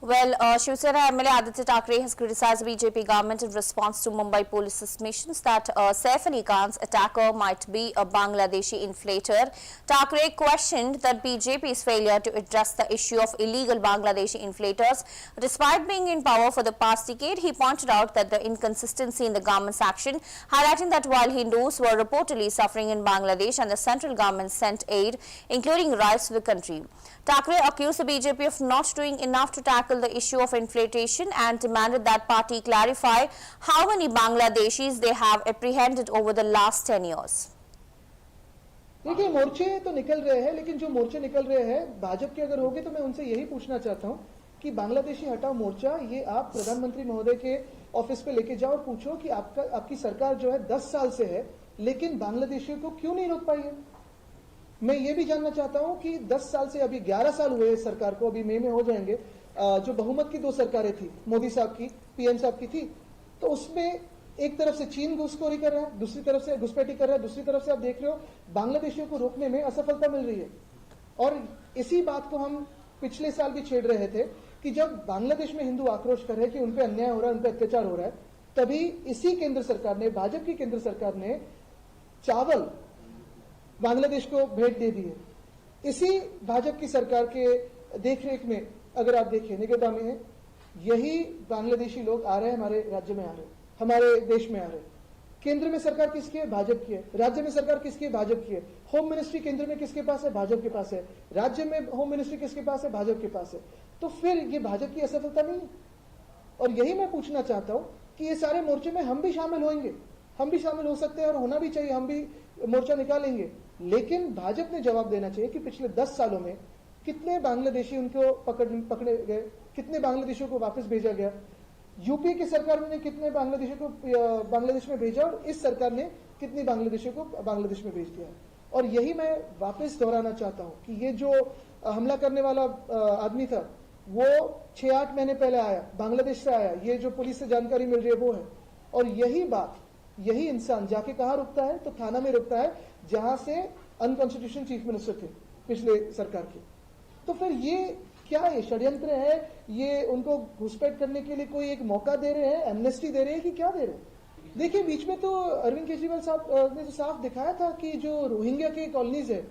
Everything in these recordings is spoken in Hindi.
Shiv Sena MLA Aditya Thackeray has criticized the BJP government in response to Mumbai police suspicions that Saif Ali Khan's attacker might be a Bangladeshi inflator. Thackeray questioned that BJP's failure to address the issue of illegal Bangladeshi inflators. Despite being in power for the past decade, he pointed out that the inconsistency in the government's action, highlighting that while Hindus were reportedly suffering in Bangladesh and the central government sent aid, including rice to the country. Thackeray accused the BJP of not doing enough to tackle the issue of inflation and demanded that party clarify how many Bangladeshis they have apprehended over the last 10 years. देखिए मोर्चे तो निकल रहे हैं, लेकिन जो मोर्चे निकल रहे हैं भाजपा के अगर होंगे तो मैं उनसे यही पूछना चाहता हूं कि बांग्लादेशी हटाओ मोर्चा ये आप प्रधानमंत्री महोदय के ऑफिस पे लेके जाओ और पूछो कि आपकी सरकार जो है 10 साल से है, लेकिन बांग्लादेशियों को क्यों नहीं रोक पाई है। मैं ये भी जानना चाहता हूं कि 10 साल से अभी 11 साल हुए सरकार को, अभी मई में हो जाएंगे। जो बहुमत की 2 सरकारें थी, मोदी साहब की, पीएम साहब की थी, तो उसमें एक तरफ से चीन घुसखोरी कर रहा है, दूसरी तरफ से घुसपैठी कर रहा है, दूसरी तरफ से आप देख रहे हो बांग्लादेशियों को रोकने में असफलता मिल रही है। और इसी बात को हम पिछले साल भी छेड़ रहे थे कि जब बांग्लादेश में हिंदू आक्रोश कर रहे हैं कि उनपे अन्याय हो रहा है, उनपे अत्याचार हो रहा है, तभी इसी केंद्र सरकार ने, भाजपा की केंद्र सरकार ने चावल बांग्लादेश को भेंट दे दी है। इसी भाजपा की सरकार के देखरेख में अगर आप देखें निगेता में है, यही बांग्लादेशी लोग आ रहे हैं, हमारे राज्य में आ रहे हैं, हमारे देश में आ रहे हैं। केंद्र में सरकार किसकी है? भाजपा की है। राज्य में सरकार किसकी है? भाजपा की है। होम मिनिस्ट्री केंद्र में किसके पास है? भाजपा के पास है। राज्य में होम मिनिस्ट्री किसके पास है? भाजपा के पास है। तो फिर ये भाजपा की असफलता नहीं है। और यही मैं पूछना चाहता हूं कि ये सारे मोर्चे में हम भी शामिल होंगे, हम भी शामिल हो सकते हैं और होना भी चाहिए, हम भी मोर्चा निकालेंगे। लेकिन भाजपा ने जवाब देना चाहिए कि पिछले 10 सालों में कितने बांग्लादेशी उनको पकड़े गए, कितने बांग्लादेशियों को वापस भेजा गया। यूपी की सरकार ने कितने बांग्लादेशियों को बांग्लादेश में भेजा और इस सरकार ने कितने बांग्लादेशियों को बांग्लादेश में भेज दिया। और यही मैं वापस दोहराना चाहता हूं कि ये जो हमला करने वाला आदमी था वो 6-8 महीने पहले आया, बांग्लादेश से आया, ये जो पुलिस से जानकारी मिल रही है वो है। और यही बात, यही इंसान जाके कहां रुकता है? तो थाना में रुकता है जहां से अनकॉन्स्टिट्यूशनल चीफ मिनिस्टर थे पिछले सरकार के। तो फिर ये क्या है? षड्यंत्र है? ये उनको घुसपैठ करने के लिए कोई एक मौका दे रहे हैं, एमनेस्टी दे रहे हैं कि क्या दे रहे हैं? देखिए बीच में तो अरविंद केजरीवाल साहब ने तो साफ दिखाया था कि जो रोहिंग्या के कॉलोनीज है,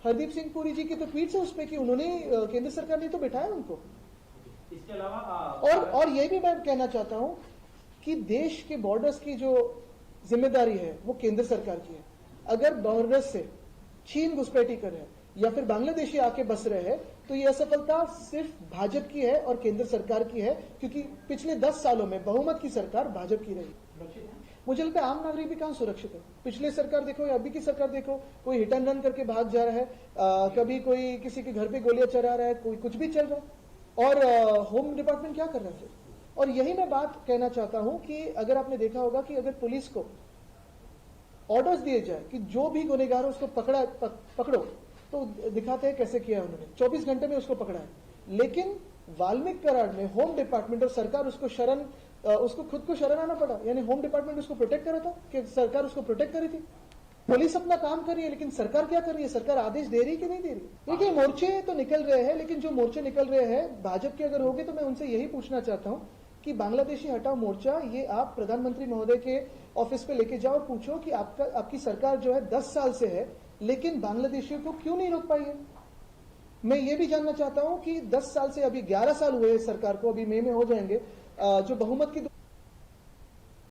हरदीप सिंह पुरी जी की तो ट्वीट है उसपे कि उन्होंने केंद्र सरकार ने तो बैठाया उनको। इसके अलावा और ये भी मैं कहना चाहता हूं कि देश के बॉर्डर्स की जो जिम्मेदारी है वो केंद्र सरकार की है। अगर बॉर्डर्स से चीन घुसपैठी कर रहे हैं या फिर बांग्लादेशी आके बस रहे हैं तो ये असफलता सिर्फ भाजपा की है और केंद्र सरकार की है, क्योंकि पिछले 10 सालों में बहुमत की सरकार भाजपा की रही। मुझे लगता है आम नागरिक भी कहां सुरक्षित है। पिछले सरकार देखो या अभी की सरकार देखो, कोई हिट एंड रन करके भाग जा रहा है, कभी कोई किसी के घर पे गोलियां चला रहा है, कोई कुछ भी चल रहा है। और होम डिपार्टमेंट क्या कर रहा है? और यही मैं बात कहना चाहता हूं कि अगर आपने देखा होगा कि अगर पुलिस को ऑर्डर्स दिए जाए कि जो भी गुनहगार उसको पकड़ो, तो दिखाते हैं कैसे किया उन्होंने, 24 घंटे में उसको पकड़ा है। लेकिन वाल्मीकि कराड़ में होम डिपार्टमेंट और सरकार उसको खुद को शरण आना पड़ा, यानी होम डिपार्टमेंट उसको प्रोटेक्ट कर रहा था कि सरकार उसको प्रोटेक्ट करी थी। पुलिस अपना काम कर रही है, लेकिन सरकार क्या कर रही है? सरकार आदेश दे रही है कि नहीं दे रही? देखिए मोर्चे तो निकल रहे हैं, लेकिन जो मोर्चे निकल रहे हैं भाजपा के अगर होंगे तो मैं उनसे यही पूछना चाहता हूं कि बांग्लादेशी हटाओ मोर्चा ये आप प्रधानमंत्री महोदय के ऑफिस पे लेके जाओ और पूछो कि आपकी सरकार जो है 10 साल से है, लेकिन बांग्लादेशियों को क्यों नहीं रोक पाई है। मैं ये भी जानना चाहता हूं कि 10 साल से अभी 11 साल हुए सरकार को, अभी मई में हो जाएंगे। जो बहुमत की